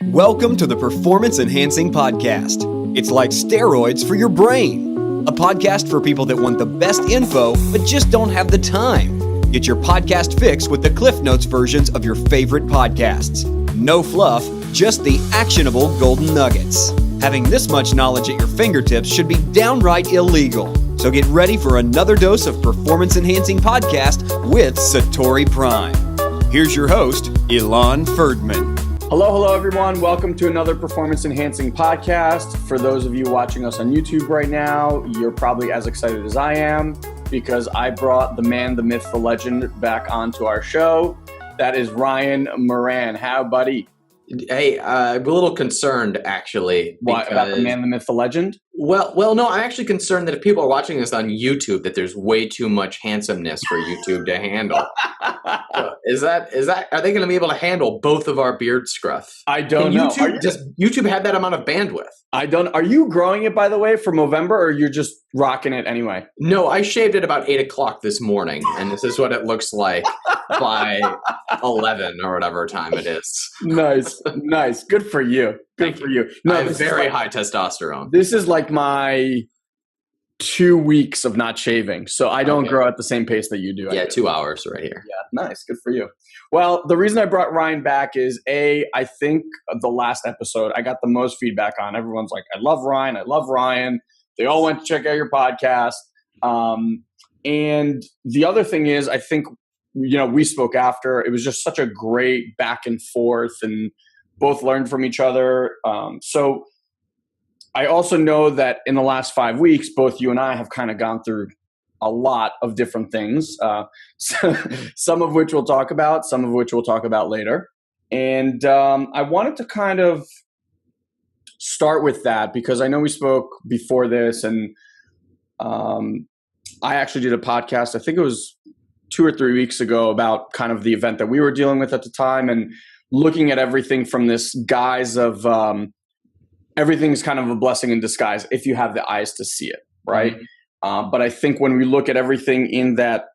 Welcome to the Performance Enhancing Podcast. It's like steroids for your brain. A podcast for people that want the best info, but just don't have the time. Get your podcast fix with the Cliff Notes versions of your favorite podcasts. No fluff, just the actionable golden nuggets. Having this much knowledge at your fingertips should be downright illegal. So get ready for another dose of Performance Enhancing Podcast with Satori Prime. Here's your host, Ilan Ferdman. Hello, everyone. Welcome to another Performance Enhancing Podcast. For those of you watching us on YouTube right now, you're probably as excited as I am because I brought the man, the myth, the legend back onto our show. That is Ryan Moran. How, buddy? Hey, I'm a little concerned, actually. What, about the man, the myth, the legend? Well, no, I'm actually concerned that if people are watching this on YouTube, that there's way too much handsomeness for YouTube to handle. Is that? Are they going to be able to handle both of our beard scruff? I don't know. Does YouTube have that amount of bandwidth? Are you growing it, by the way, for Movember, or you're just rocking it anyway? No, I shaved it about 8 o'clock this morning, and this is what it looks like by 11 or whatever time it is. Nice. Good for you. Good for you. No, I have very high testosterone. This is like my 2 weeks of not shaving, so I don't grow at the same pace that you do. Yeah, 2 hours right here. Yeah, nice. Good for you. Well, the reason I brought Ryan back is I think the last episode I got the most feedback on. Everyone's like, I love Ryan. They all went to check out your podcast. And the other thing is, I think, we spoke after. It was just such a great back and forth and both learned from each other. So I also know that in the last 5 weeks, both you and I have kind of gone through a lot of different things, some of which we'll talk about, some of which we'll talk about later. And I wanted to kind of start with that because I know we spoke before this, and I actually did a podcast, I think it was 2 or 3 weeks ago, about kind of the event that we were dealing with at the time and looking at everything from this guise of everything's kind of a blessing in disguise if you have the eyes to see it, right? Mm-hmm. But I think when we look at everything in that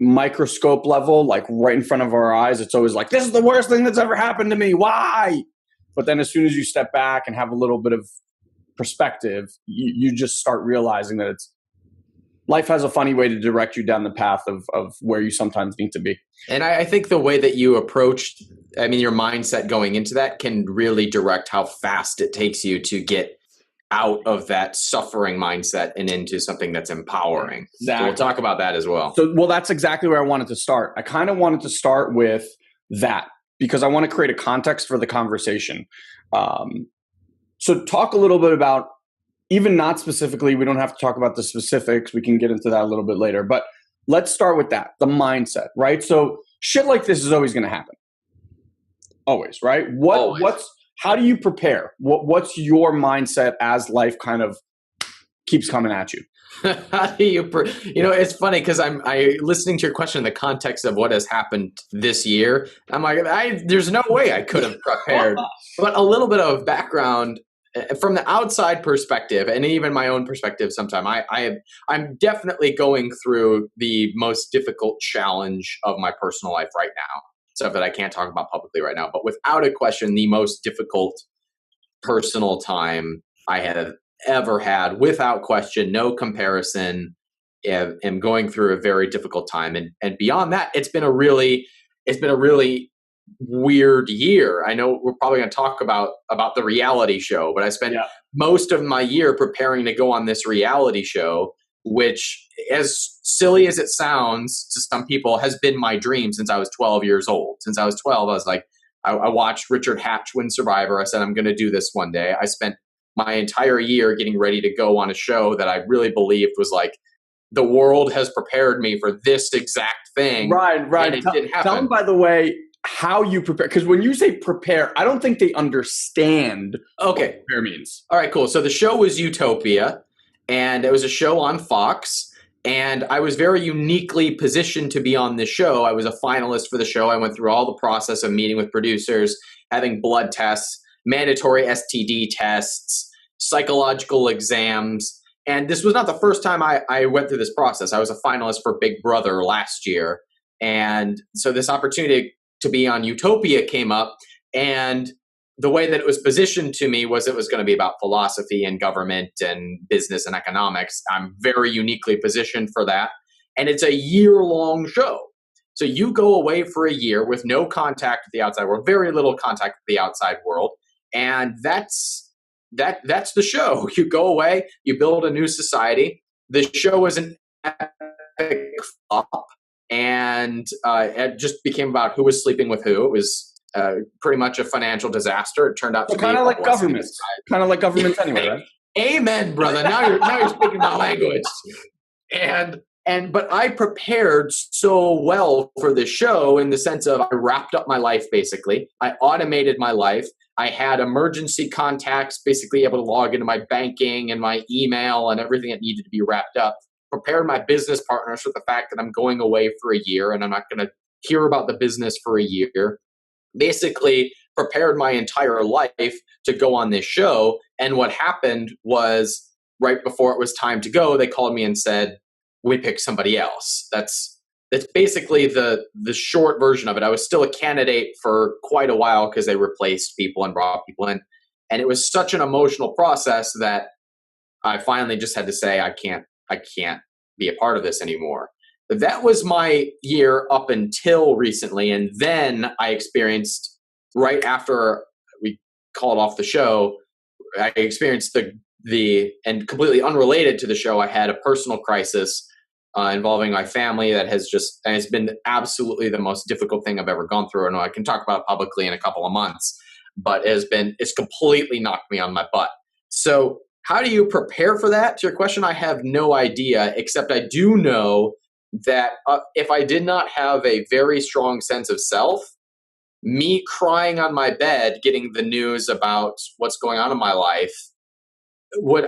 microscope level, like right in front of our eyes, it's always like, this is the worst thing that's ever happened to me. Why? But then as soon as you step back and have a little bit of perspective, you just start realizing that life has a funny way to direct you down the path of where you sometimes need to be. And I think the way that you approached, your mindset going into that can really direct how fast it takes you to get out of that suffering mindset and into something that's empowering. Exactly. So we'll talk about that as well. Well, that's exactly where I wanted to start. I kind of wanted to start with that because I want to create a context for the conversation. So talk a little bit about, even not specifically, we don't have to talk about the specifics. We can get into that a little bit later. But let's start with that, the mindset, right? So shit like this is always going to happen. Always, right? How do you prepare? What's your mindset as life kind of keeps coming at you? How do you, it's funny because I'm listening to your question in the context of what has happened this year. I'm like, there's no way I could have prepared. But a little bit of background from the outside perspective, and even my own perspective, sometime I'm definitely going through the most difficult challenge of my personal life right now. Stuff that I can't talk about publicly right now, but without a question, the most difficult personal time I have ever had, without question, no comparison. Am going through a very difficult time, and beyond that, it's been a really weird year. I know we're probably going to talk about the reality show, but I spent most of my year preparing to go on this reality show, which, as silly as it sounds to some people, has been my dream since I was 12 years old. Since I was 12, I was like, I watched Richard Hatch win Survivor. I said, I'm going to do this one day. I spent my entire year getting ready to go on a show that I really believed was like, the world has prepared me for this exact thing. Right. And it didn't happen. Tell them, by the way, how you prepare. Because when you say prepare, I don't think they understand what prepare means. All right, cool. So the show was Utopia, and it was a show on Fox. And I was very uniquely positioned to be on this show. I was a finalist for the show. I went through all the process of meeting with producers, having blood tests, mandatory STD tests, psychological exams. And this was not the first time I went through this process. I was a finalist for Big Brother last year. And so this opportunity to be on Utopia came up. And the way that it was positioned to me was it was going to be about philosophy and government and business and economics. I'm very uniquely positioned for that. And it's a year-long show. So you go away for a year with no contact with the outside world, very little contact with the outside world. And that's the show. You go away, you build a new society. The show was an epic flop. And it just became about who was sleeping with who. It was pretty much a financial disaster. It turned out to be kind of like governments. Kind of like governments anyway, right? Amen, brother. Now you're speaking my language. But I prepared so well for this show in the sense of I wrapped up my life basically. I automated my life. I had emergency contacts, basically able to log into my banking and my email and everything that needed to be wrapped up. Prepared my business partners for the fact that I'm going away for a year and I'm not going to hear about the business for a year. Basically prepared my entire life to go on this show. And what happened was right before it was time to go, they called me and said, we picked somebody else. That's basically the short version of it. I was still a candidate for quite a while because they replaced people and brought people in. And it was such an emotional process that I finally just had to say, I can't be a part of this anymore. But that was my year up until recently. And then I experienced, right after we called off the show, I experienced and completely unrelated to the show, I had a personal crisis involving my family that has been absolutely the most difficult thing I've ever gone through. And I can talk about it publicly in a couple of months, but it's completely knocked me on my butt. So how do you prepare for that? To your question, I have no idea, except I do know that if I did not have a very strong sense of self, me crying on my bed, getting the news about what's going on in my life,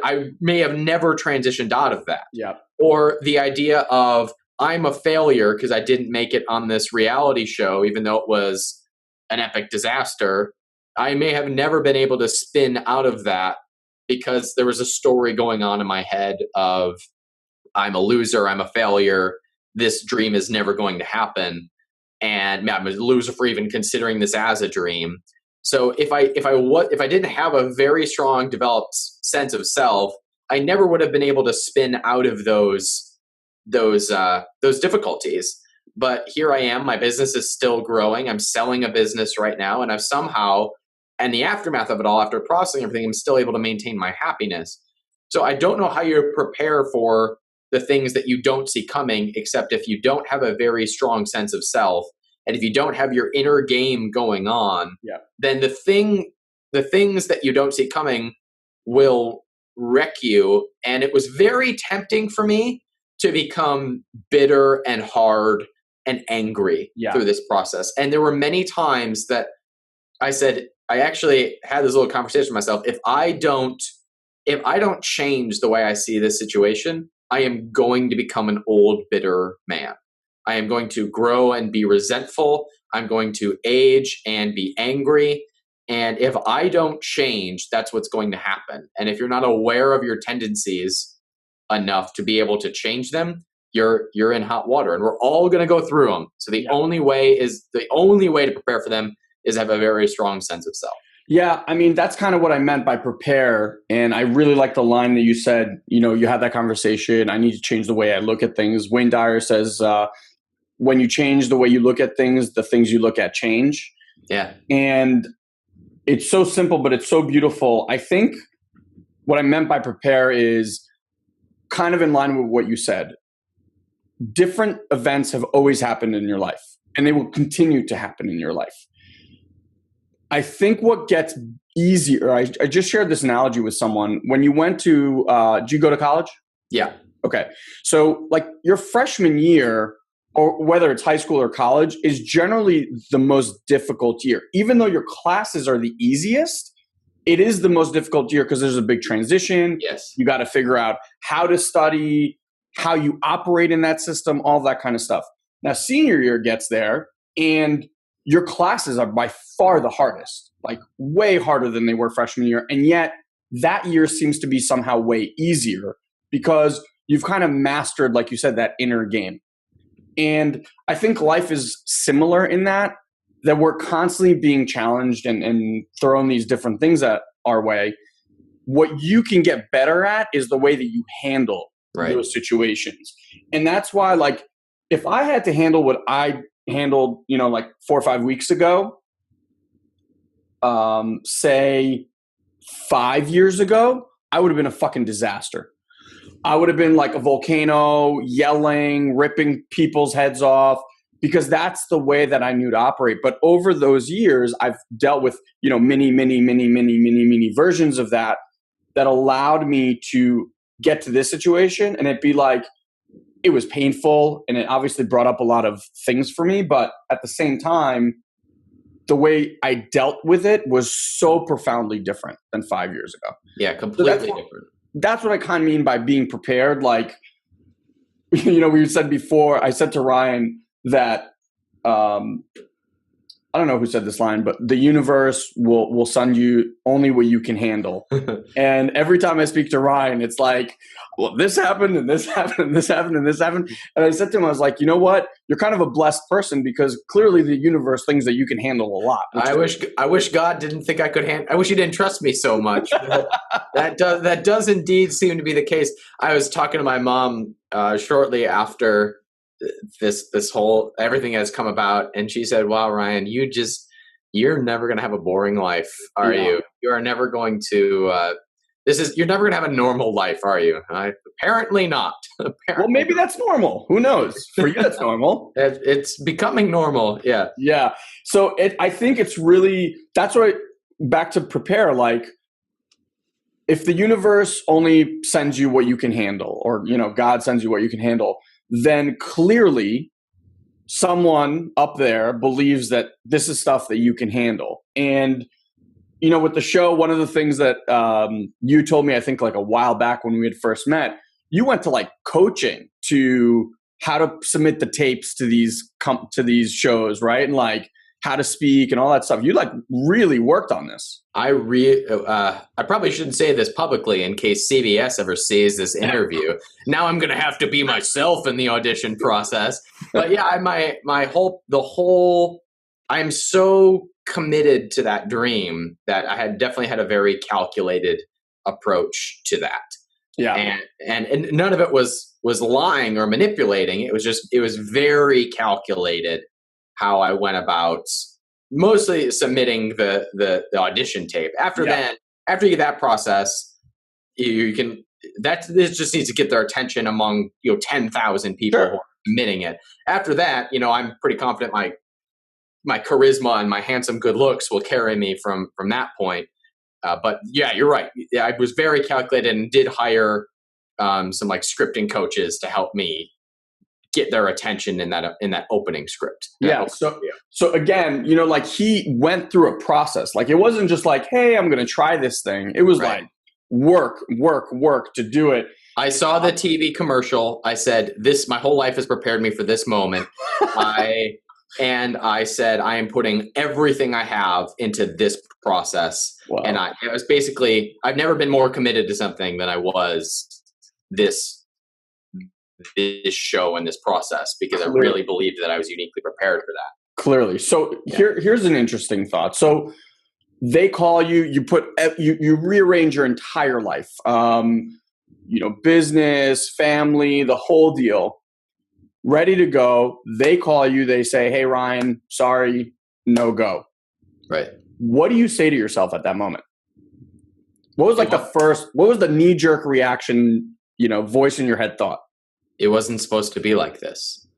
I may have never transitioned out of that. Yeah. Or the idea of I'm a failure because I didn't make it on this reality show, even though it was an epic disaster. I may have never been able to spin out of that because there was a story going on in my head of I'm a loser, I'm a failure, this dream is never going to happen, and I'm a loser for even considering this as a dream. So if I didn't have a very strong developed sense of self, I never would have been able to spin out of those difficulties. But here I am, my business is still growing. I'm selling a business right now, and I've somehow, and the aftermath of it all, after processing everything, I'm still able to maintain my happiness. So I don't know how you prepare for the things that you don't see coming, except if you don't have a very strong sense of self, and if you don't have your inner game going on, then the things that you don't see coming will wreck you. And it was very tempting for me to become bitter and hard and angry through this process. And there were many times that I said, I actually had this little conversation with myself. If I don't change the way I see this situation, I am going to become an old, bitter man. I am going to grow and be resentful. I'm going to age and be angry. And if I don't change, that's what's going to happen. And if you're not aware of your tendencies enough to be able to change them, you're in hot water. And we're all going to go through them. So the only way to prepare for them is have a very strong sense of self. Yeah, I mean, that's kind of what I meant by prepare. And I really like the line that you said, you had that conversation. I need to change the way I look at things. Wayne Dyer says, when you change the way you look at things, the things you look at change. Yeah. And it's so simple, but it's so beautiful. I think what I meant by prepare is kind of in line with what you said. Different events have always happened in your life, and they will continue to happen in your life. I think what gets easier, I just shared this analogy with someone. When you went to, did you go to college? Yeah. Okay. So like your freshman year, or whether it's high school or college, is generally the most difficult year. Even though your classes are the easiest, it is the most difficult year because there's a big transition. Yes. You got to figure out how to study, how you operate in that system, all that kind of stuff. Now, senior year gets there, and your classes are by far the hardest, like way harder than they were freshman year. And yet that year seems to be somehow way easier because you've kind of mastered, like you said, that inner game. And I think life is similar in that. that we're constantly being challenged and thrown these different things at our way. What you can get better at is the way that you handle those situations. And that's why, like, if I had to handle what I handled, like 4 or 5 weeks ago, say 5 years ago, I would have been a fucking disaster. I would have been like a volcano, yelling, ripping people's heads off, because that's the way that I knew to operate. But over those years, I've dealt with, many versions of that allowed me to get to this situation. And it'd be like, it was painful, and it obviously brought up a lot of things for me. But at the same time, the way I dealt with it was so profoundly different than 5 years ago. Yeah, completely different. That's what I kind of mean by being prepared. Like, we said before, I said to Ryan that, I don't know who said this line, but the universe will send you only what you can handle. And every time I speak to Ryan, it's like, well, this happened and this happened and this happened and this happened. And I said to him, I was like, you know what? You're kind of a blessed person, because clearly the universe thinks that you can handle a lot. I wish God didn't think I could handle. I wish he didn't trust me so much. That does indeed seem to be the case. I was talking to my mom shortly after this whole everything has come about, and she said, wow, Ryan, you're never going to have a boring life, are you? You are never going to you're never going to have a normal life, are you? Apparently not. Well, maybe that's normal. Who knows? For you, that's normal. It's becoming normal. Yeah. So I think it's really, that's what back to prepare. Like, if the universe only sends you what you can handle, or God sends you what you can handle, then clearly someone up there believes that this is stuff that you can handle. And, with the show, one of the things that you told me, I think like a while back when we had first met, you went to like coaching to how to submit the tapes to these shows, right? And like how to speak and all that stuff. You like really worked on this. I probably shouldn't say this publicly in case CBS ever sees this interview. Now I'm going to have to be myself in the audition process. But yeah, I'm so committed to that dream that I had definitely had a very calculated approach to that. Yeah. And none of it was lying or manipulating. It was very calculated how I went about mostly submitting the audition tape. After you get that process, this just needs to get their attention among 10,000 people who are submitting it. After that, I'm pretty confident my charisma and my handsome good looks will carry me from that point. But yeah, you're right. Yeah, I was very calculated and did hire some like scripting coaches to help me get their attention in that opening script. So again, like he went through a process. Like it wasn't just like, hey, I'm going to try this thing. It was like work to do it. I saw the TV commercial. I said, my whole life has prepared me for this moment. I said, I am putting everything I have into this process. Wow. And it was basically, I've never been more committed to something than I was this show and this process, because I really believed that I was uniquely prepared for that. Clearly. So here's an interesting thought. So they call you, you rearrange your entire life, business, family, the whole deal, ready to go. They call you, they say, hey, Ryan, sorry, no go. Right. What do you say to yourself at that moment? What was what was the knee jerk reaction, voice in your head thought? It wasn't supposed to be like this.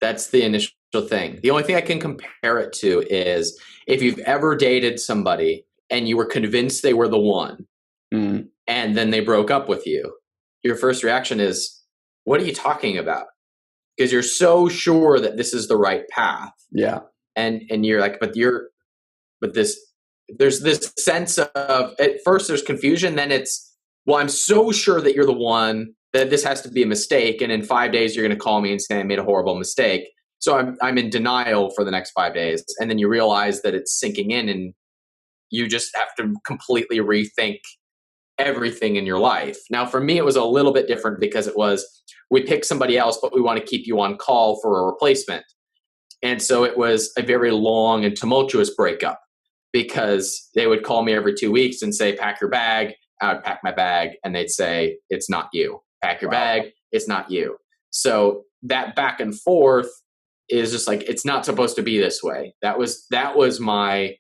That's the initial thing. The only thing I can compare it to is if you've ever dated somebody and you were convinced they were the one, and then they broke up with you, your first reaction is, what are you talking about? Because you're so sure that this is the right path. Yeah. And you're like, there's this sense of, at first there's confusion, then it's, well, I'm so sure that you're the one, that this has to be a mistake, and in 5 days you're going to call me and say I made a horrible mistake. So I'm in denial for the next 5 days, and then you realize that it's sinking in, and you just have to completely rethink everything in your life. Now, for me, it was a little bit different because it was, we pick somebody else, but we want to keep you on call for a replacement. And so it was a very long and tumultuous breakup because they would call me every 2 weeks and say, pack your bag. I would pack my bag and they'd say, it's not you. Pack your bag. It's not you. So that back and forth is just like, it's not supposed to be this way. That was my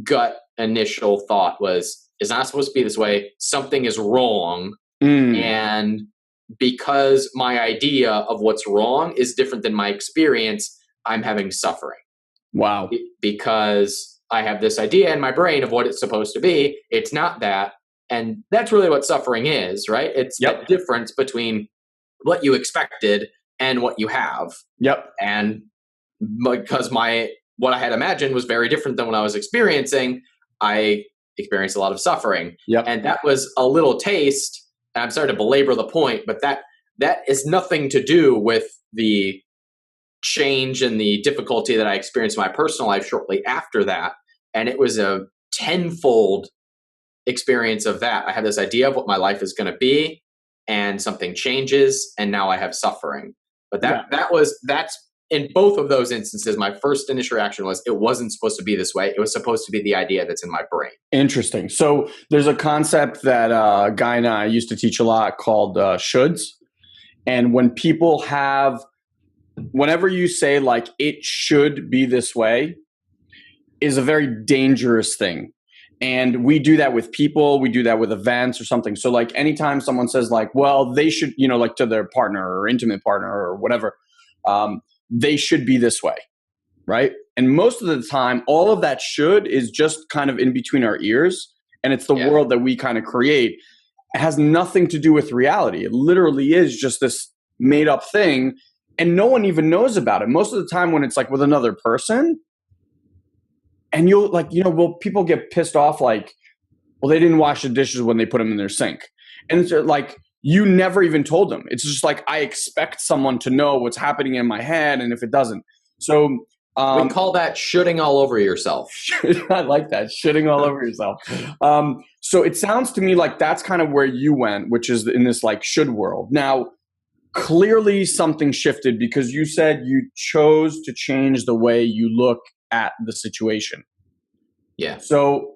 gut initial thought was, it's not supposed to be this way. Something is wrong. And because my idea of what's wrong is different than my experience, I'm having suffering. Wow. Because I have this idea in my brain of what it's supposed to be. It's not that. And that's really what suffering is, right? It's that difference between what you expected and what you have. Yep. And because what I had imagined was very different than what I was experiencing, I experienced a lot of suffering. Yep. And that was a little taste. I'm sorry to belabor the point, but that is nothing to do with the change and the difficulty that I experienced in my personal life shortly after that. And it was a tenfold experience of that. I had this idea of what my life is going to be, and something changes, and now I have suffering. But that's in both of those instances, my first initial reaction was it wasn't supposed to be this way. It was supposed to be the idea that's in my brain. Interesting. So there's a concept that Guy and I used to teach a lot called shoulds. And when people whenever you say like it should be this way is a very dangerous thing. And we do that with people, we do that with events or something. So like anytime someone says like, well, they should, like to their partner or intimate partner or whatever, they should be this way, right? And most of the time, all of that should is just kind of in between our ears. And it's the world that we kind of create. It has nothing to do with reality. It literally is just this made up thing. And no one even knows about it. Most of the time when it's like with another person, and you'll like, people get pissed off like, well, they didn't wash the dishes when they put them in their sink. And it's like, you never even told them. It's just like, I expect someone to know what's happening in my head. And if it doesn't. So we call that shitting all over yourself. I like that. Shitting all over yourself. So it sounds to me like that's kind of where you went, which is in this like should world. Now, clearly something shifted because you said you chose to change the way you look at the situation. Yeah. So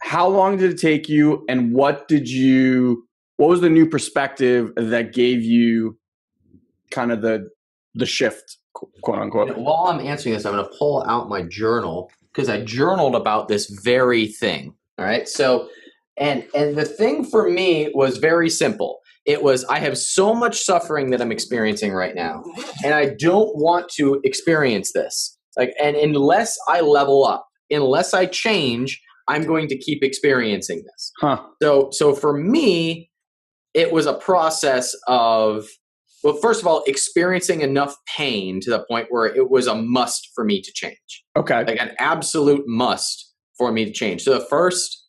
how long did it take you, and what was the new perspective that gave you kind of the shift, quote unquote? While I'm answering this, I'm going to pull out my journal because I journaled about this very thing. All right. So, and the thing for me was very simple. It was, I have so much suffering that I'm experiencing right now, and I don't want to experience this. Like, and unless I level up, unless I change, I'm going to keep experiencing this. So for me, it was a process of, well, first of all, experiencing enough pain to the point where it was a must for me to change. Okay. Like an absolute must for me to change. So the first,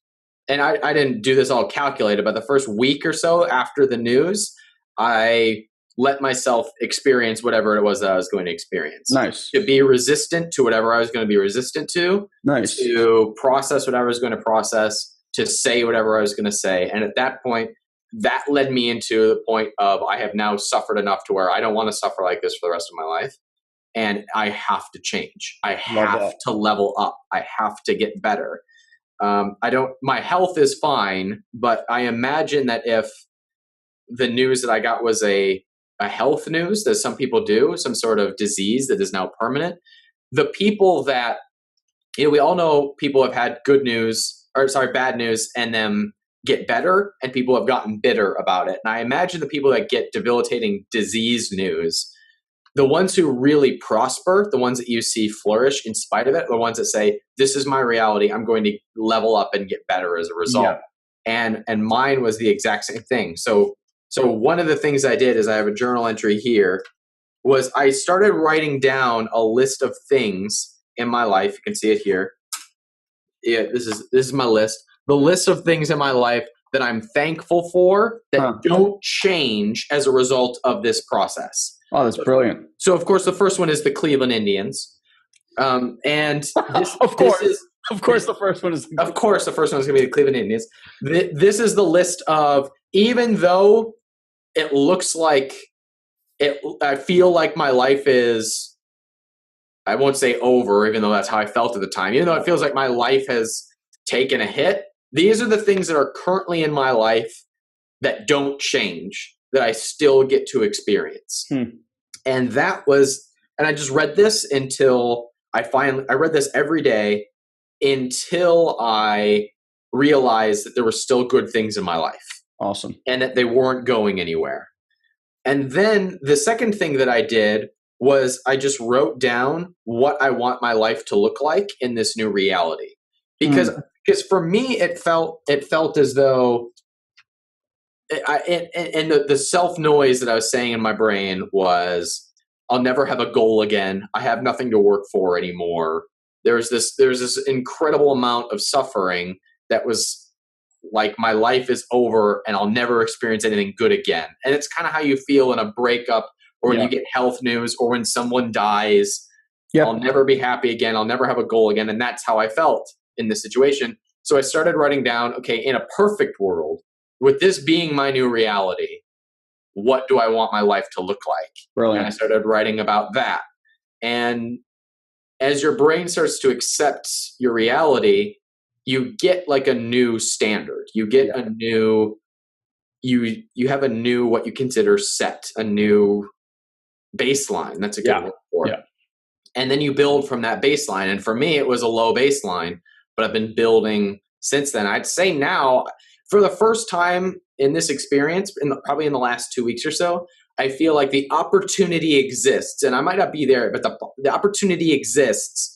and I didn't do this all calculated, but the first week or so after the news, I let myself experience whatever it was that I was going to experience. Nice. To be resistant to whatever I was going to be resistant to. Nice. To process whatever I was going to process, to say whatever I was going to say. And at that point, that led me into the point of I have now suffered enough to where I don't want to suffer like this for the rest of my life. And I have to change. I have to level up. I have to get better. My health is fine, but I imagine that if the news that I got was a health news that some people do, some sort of disease that is now permanent, the people that, we all know people have had bad news and then get better, and people have gotten bitter about it. And I imagine the people that get debilitating disease news, the ones who really prosper, the ones that you see flourish in spite of it, are the ones that say, this is my reality. I'm going to level up and get better as a result. Yeah. And mine was the exact same thing. So one of the things I did is I have a journal entry here, was I started writing down a list of things in my life. You can see it here. Yeah, this is my list. The list of things in my life that I'm thankful for that don't change as a result of this process. Oh, that's brilliant. So, of course, the first one is the Cleveland Indians. And this, of course, the first one is going to be the Cleveland Indians. This is the list of, even though it looks like I feel like my life is I won't say over, even though that's how I felt at the time, even though it feels like my life has taken a hit. These are the things that are currently in my life that don't change, that I still get to experience. And that was, and I just read this until I read this every day until I realized that there were still good things in my life. Awesome. And that they weren't going anywhere. And then the second thing that I did was I just wrote down what I want my life to look like in this new reality. Because for me, it felt as though the self-noise that I was saying in my brain was, I'll never have a goal again. I have nothing to work for anymore. There's this incredible amount of suffering that was like, my life is over and I'll never experience anything good again. And it's kind of how you feel in a breakup, or when you get health news, or when someone dies. I'll never be happy again. I'll never have a goal again. And that's how I felt in this situation. So I started writing down, okay, in a perfect world, with this being my new reality, what do I want my life to look like? Brilliant. And I started writing about that. And as your brain starts to accept your reality, you get like a new standard. You get a new, you have a new, what you consider set, a new baseline. That's a good word for it. And then you build from that baseline. And for me, it was a low baseline, but I've been building since then. I'd say now, for the first time in this experience, probably in the last 2 weeks or so, I feel like the opportunity exists, and I might not be there, but the opportunity exists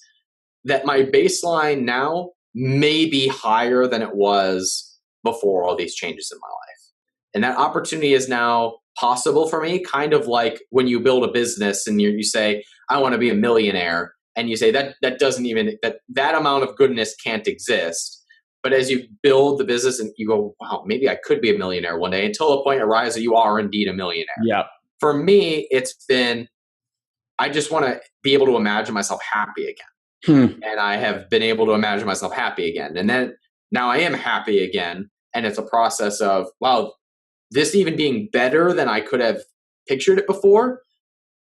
that my baseline now may be higher than it was before all these changes in my life. And that opportunity is now possible for me, kind of like when you build a business and you say, I want to be a millionaire, and you say that doesn't even, that amount of goodness can't exist. But as you build the business and you go, wow, maybe I could be a millionaire one day, until a point arises that you are indeed a millionaire. Yeah. For me, it's been, I just want to be able to imagine myself happy again. And I have been able to imagine myself happy again. And then now I am happy again. And it's a process of, wow, this even being better than I could have pictured it before.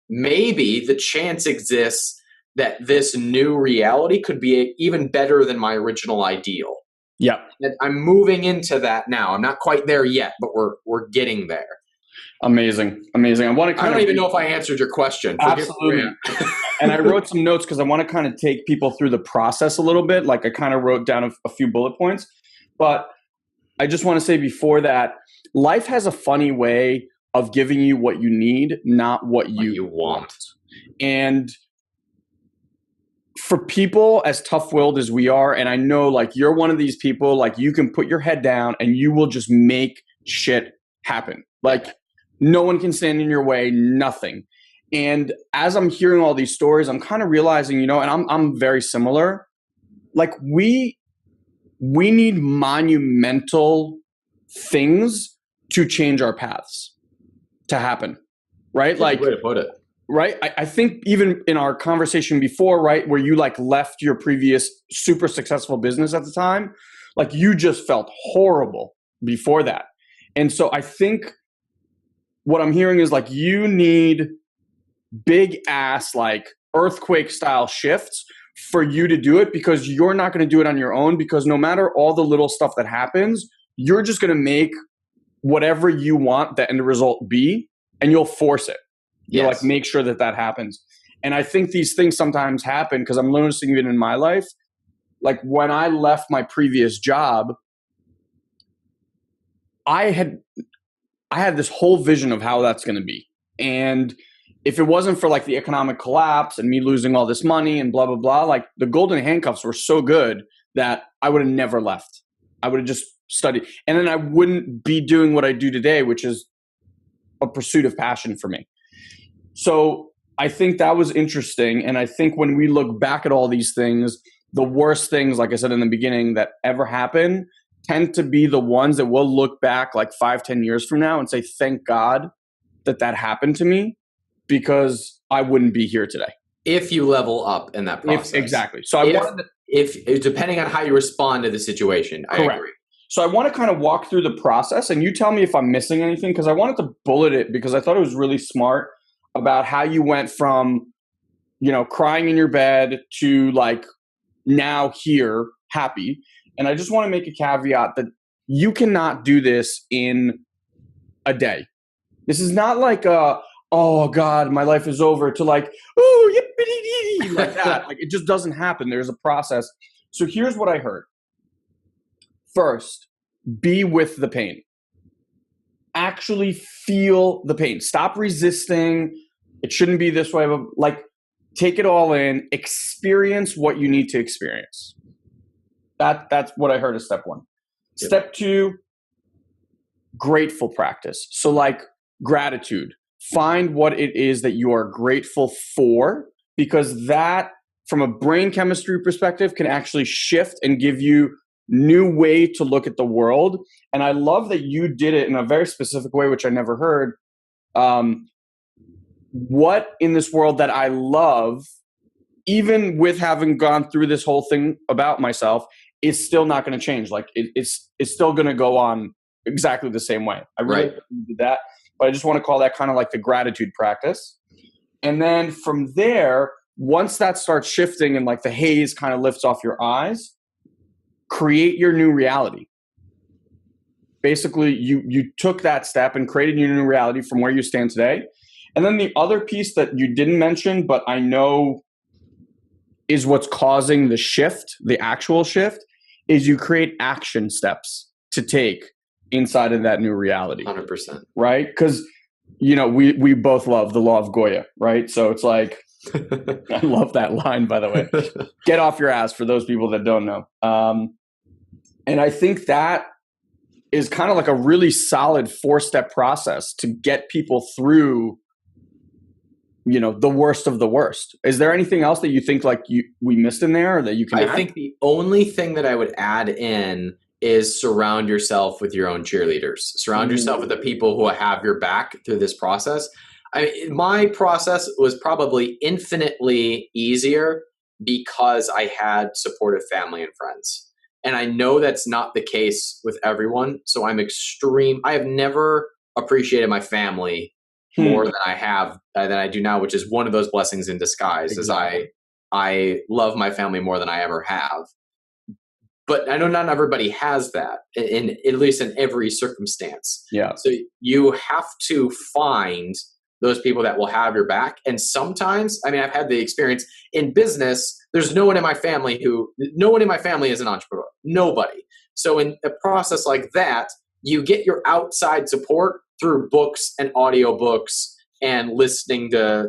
Maybe the chance exists that this new reality could be even better than my original ideal. Yeah. And I'm moving into that now. I'm not quite there yet, but we're getting there. Amazing. Amazing. I don't even know if I answered your question. Absolutely. And I wrote some notes because I want to kind of take people through the process a little bit. Like, I kind of wrote down a few bullet points, but I just want to say before that, life has a funny way of giving you what you need, not what you want. And for people as tough-willed as we are, and I know like you're one of these people, like you can put your head down and you will just make shit happen. Like, no one can stand in your way, nothing. And as I'm hearing all these stories, I'm kind of realizing, and I'm very similar. Like, we need monumental things to change our paths to happen, right? That's a good way to put it. Right. I think even in our conversation before, right, where you like left your previous super successful business at the time, like you just felt horrible before that. And so I think what I'm hearing is like you need big ass, like earthquake style shifts for you to do it, because you're not going to do it on your own, because no matter all the little stuff that happens, you're just going to make whatever you want the end result be, and you'll force it. You like make sure that happens. And I think these things sometimes happen because I'm noticing even in my life, like when I left my previous job, I had this whole vision of how that's going to be. And if it wasn't for like the economic collapse and me losing all this money and blah, blah, blah, like the golden handcuffs were so good that I would have never left. I would have just studied. And then I wouldn't be doing what I do today, which is a pursuit of passion for me. So I think that was interesting. And I think when we look back at all these things, the worst things, like I said in the beginning, that ever happen tend to be the ones that we'll look back like 5-10 years from now and say, thank God that happened to me, because I wouldn't be here today. If you level up in that process. Exactly. So if depending on how you respond to the situation, I agree. So I want to kind of walk through the process, and you tell me if I'm missing anything, because I wanted to bullet it because I thought it was really smart about how you went from crying in your bed to like now here happy. And I just want to make a caveat that you cannot do this in a day. This is not like oh God, my life is over, to like, oh, yippee like that. Like, it just doesn't happen. There's a process. So here's what I heard. First, be with the pain. Actually feel the pain. Stop resisting. It shouldn't be this way, but like, take it all in, experience what you need to experience. That's what I heard as step one. Yep. Step two, grateful practice. So like gratitude. Find what it is that you are grateful for, because that, from a brain chemistry perspective, can actually shift and give you new way to look at the world. And I love that you did it in a very specific way, which I never heard. What in this world that I love, even with having gone through this whole thing about myself, is still not going to change. Like it's still going to go on exactly the same way. I really did that. But I just want to call that kind of like the gratitude practice. And then from there, once that starts shifting and like the haze kind of lifts off your eyes, create your new reality. Basically, you took that step and created your new reality from where you stand today. And then the other piece that you didn't mention, but I know is what's causing the shift, the actual shift, is you create action steps to take inside of that new reality. 100%. Right? Because, we both love the law of Goya, right? So it's like, I love that line, by the way. Get off your ass, for those people that don't know. And I think that is kind of like a really solid 4-step process to get people through, the worst of the worst. Is there anything else that you think like we missed in there, or that you can add? I think the only thing that I would add in is surround yourself with your own cheerleaders. Surround yourself with the people who have your back through this process. My process was probably infinitely easier because I had supportive family and friends. And I know that's not the case with everyone. So I have never appreciated my family more than I do now, which is one of those blessings in disguise. Exactly. Is I love my family more than I ever have. But I know not everybody has that, at least in every circumstance. Yeah. So you have to find those people that will have your back. And sometimes, I've had the experience in business, there's no one in my family is an entrepreneur. Nobody. So in a process like that, you get your outside support through books and audiobooks and listening to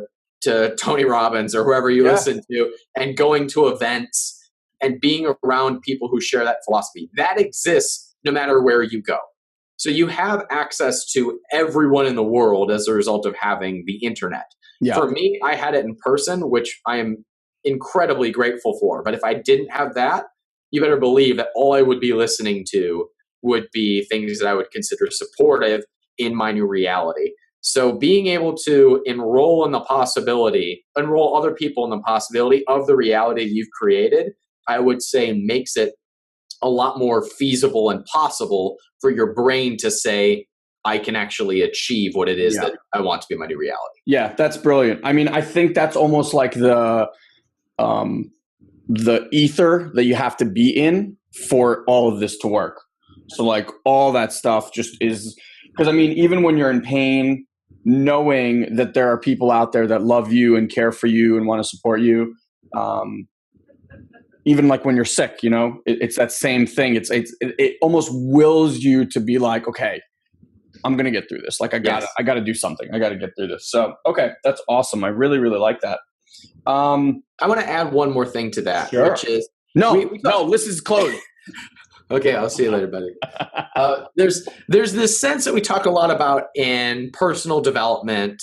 Tony Robbins or whoever you listen to, and going to events and being around people who share that philosophy. That exists no matter where you go. So you have access to everyone in the world as a result of having the internet. Yeah. For me, I had it in person, which I am incredibly grateful for. But if I didn't have that, you better believe that all I would be listening to would be things that I would consider supportive in my new reality. So being able to enroll other people in the possibility of the reality you've created, I would say makes it a lot more feasible and possible for your brain to say, I can actually achieve what it is that I want to be my new reality. Yeah, that's brilliant. I think that's almost like the ether that you have to be in for all of this to work. So like all that stuff just is, because even when you're in pain, knowing that there are people out there that love you and care for you and want to support you, even like when you're sick, it's that same thing. It almost wills you to be like, okay, I'm going to get through this. Like I gotta do something. I gotta get through this. So, okay. That's awesome. I really, really like that. I want to add one more thing to that, which is no, list is closed. Okay. I'll see you later, buddy. There's this sense that we talk a lot about in personal development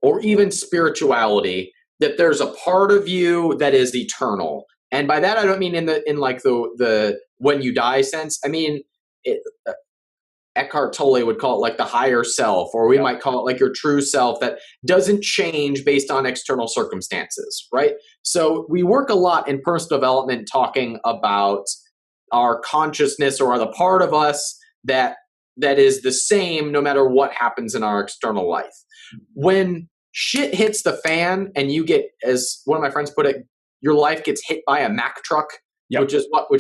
or even spirituality, that there's a part of you that is eternal. And by that, I don't mean in the when you die sense. Eckhart Tolle would call it like the higher self, or we might call it like your true self that doesn't change based on external circumstances, right? So we work a lot in personal development talking about our consciousness, or the part of us that is the same no matter what happens in our external life. When shit hits the fan and you get, as one of my friends put it, your life gets hit by a Mack truck, which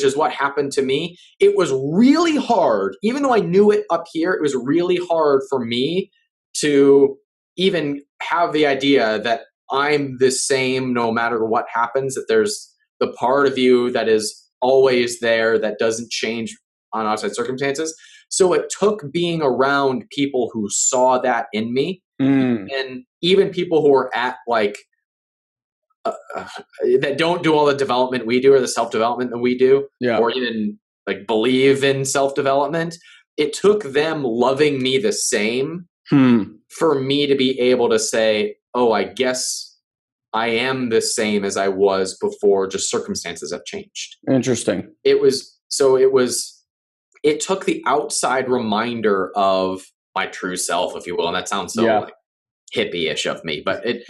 is what happened to me. It was really hard, even though I knew it up here, it was really hard for me to even have the idea that I'm the same no matter what happens, that there's the part of you that is always there, that doesn't change on outside circumstances. So it took being around people who saw that in me, and even people who are at like, that don't do all the development we do or the self-development that we do, or even like believe in self-development. It took them loving me the same for me to be able to say, oh, I guess I am the same as I was before, just circumstances have changed. Interesting. It took the outside reminder of my true self, if you will. And that sounds so like hippie-ish of me, but it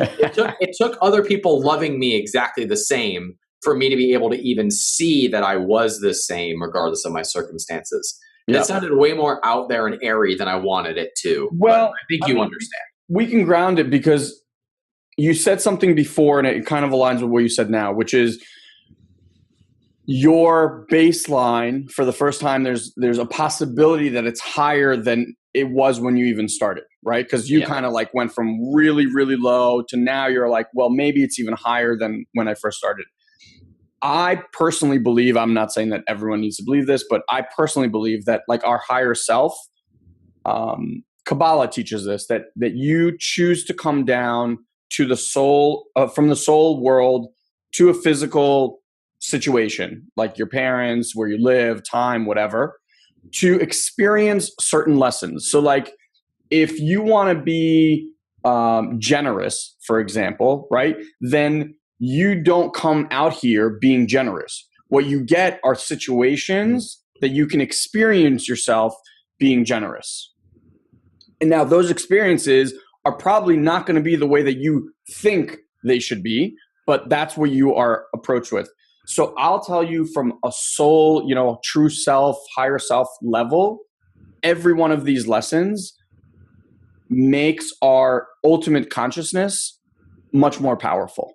took other people loving me exactly the same for me to be able to even see that I was the same regardless of my circumstances. And it sounded way more out there and airy than I wanted it to. Well, I think you understand. We can ground it because you said something before and it kind of aligns with what you said now, which is your baseline for the first time. There's a possibility that it's higher than it was when you even started, right? Because you kind of like went from really, really low to now you're like, well, maybe it's even higher than when I first started. I personally believe, I'm not saying that everyone needs to believe this, but I personally believe that like our higher self, Kabbalah teaches this, that you choose to come down to the soul, from the soul world to a physical situation, like your parents, where you live, time, whatever, to experience certain lessons. So like if you want to be generous, for example, right, then you don't come out here being generous. What you get are situations that you can experience yourself being generous. And now those experiences are probably not going to be the way that you think they should be, but that's what you are approached with. So I'll tell you from a soul, true self, higher self level, every one of these lessons makes our ultimate consciousness much more powerful.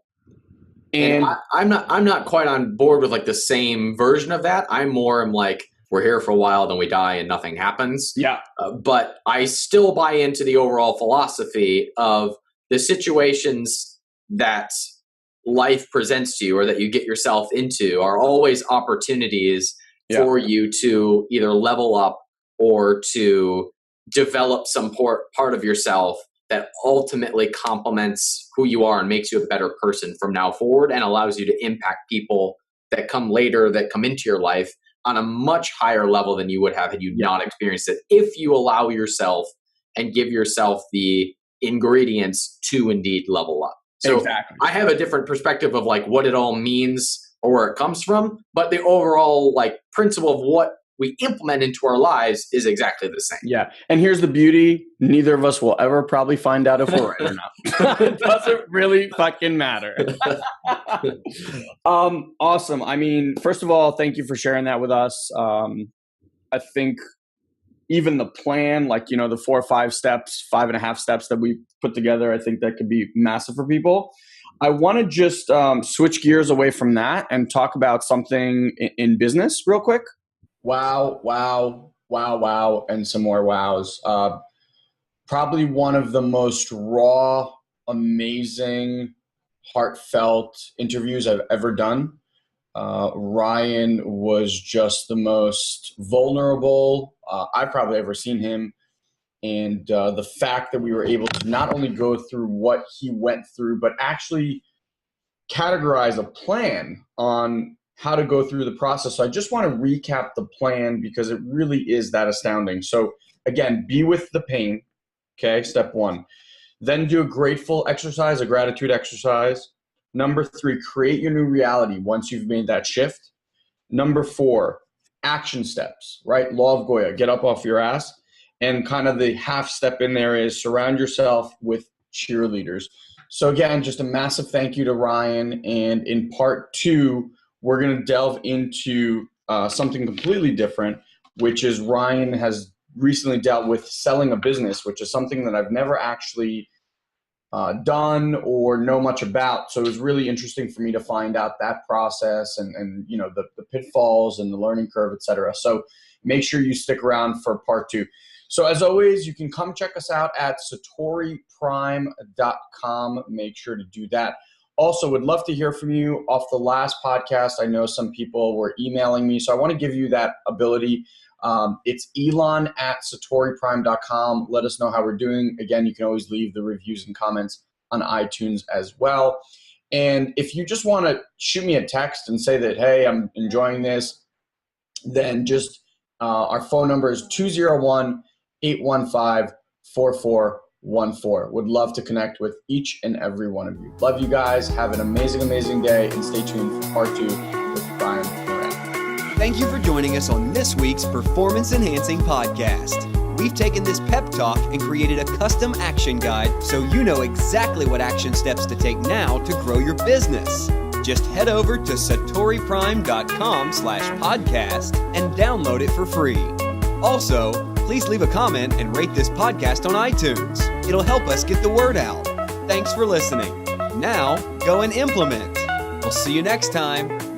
And I'm not quite on board with like the same version of that. I'm like, we're here for a while, then we die and nothing happens. Yeah. But I still buy into the overall philosophy of the situations that life presents to you or that you get yourself into are always opportunities for you to either level up or to develop some part of yourself that ultimately complements who you are and makes you a better person from now forward and allows you to impact people that come later, that come into your life on a much higher level than you would have had you not experienced it, if you allow yourself and give yourself the ingredients to indeed level up. So exactly. I have a different perspective of like what it all means or where it comes from, but the overall like principle of what we implement into our lives is exactly the same. Yeah. And here's the beauty. Neither of us will ever probably find out if we're right or not. It doesn't really fucking matter. Awesome. I mean, first of all, thank you for sharing that with us. I think even the plan, like, the 4 or 5 steps, 5.5 steps that we put together, I think that could be massive for people. I want to just switch gears away from that and talk about something in business real quick. Wow, and some more wows. Probably one of the most raw, amazing, heartfelt interviews I've ever done. Ryan was just the most vulnerable I've probably ever seen him. And the fact that we were able to not only go through what he went through, but actually categorize a plan on how to go through the process. So I just want to recap the plan because it really is that astounding. So again, be with the pain. Okay, step 1. Then do a grateful exercise, a gratitude exercise. Number 3, create your new reality once you've made that shift. Number 4, action steps, right? Law of Goya, get up off your ass. And kind of the half step in there is surround yourself with cheerleaders. So again, just a massive thank you to Ryan. And in part 2, we're going to delve into something completely different, which is Ryan has recently dealt with selling a business, which is something that I've never actually done or know much about. So it was really interesting for me to find out that process and you know, the pitfalls and the learning curve, et cetera. So make sure you stick around for part 2. So as always, you can come check us out at satoriprime.com. Make sure to do that. Also, would love to hear from you off the last podcast. I know some people were emailing me, so I want to give you that ability. It's Ilan at satoriprime.com. Let us know how we're doing. Again, you can always leave the reviews and comments on iTunes as well. And if you just want to shoot me a text and say that, hey, I'm enjoying this, then just our phone number is 201-815-4414. Would love to connect with each and every one of you. Love you guys. Have an amazing, amazing day, and stay tuned for part 2 with Brian Moran. Thank you for joining us on this week's Performance Enhancing Podcast. We've taken this pep talk and created a custom action guide so you know exactly what action steps to take now to grow your business. Just head over to satoriprime.com/podcast and download it for free. Also, please leave a comment and rate this podcast on iTunes. It'll help us get the word out. Thanks for listening. Now, go and implement. We'll see you next time.